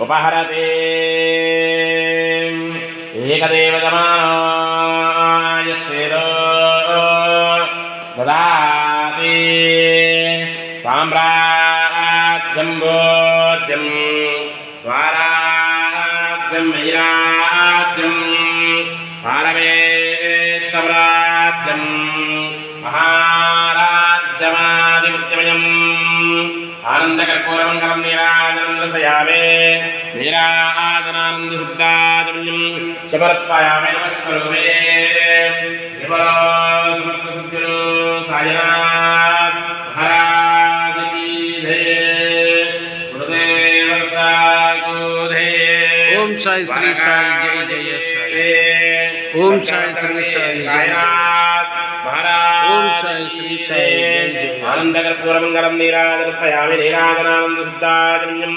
उपहरते एकदेवजमानाय श्वेदो ददाति साम्राज्यं भोज्यं स्वराज्यं वैराज्यं पारमेष्टवराज्यं महाराज्यमादिमुत्यमयम् आनन्दकर्पूरमङ्गलं नीराजनं रसयामे नीराजनानन्दशब्दाजमयं समर्पयामि नमस्करोमि देवलो समर्थसद्गुरु साईनाथ महाराज की जय गुरुदेव को जय ओम साई श्री साई जय जय साई ओम साई श्री साई साईनाथ महाराज ओम साई श्री साई जय जय आनन्दकर्पूरमङ्गलं नीराजनपयामि नीराजनानन्दशब्दाजमयं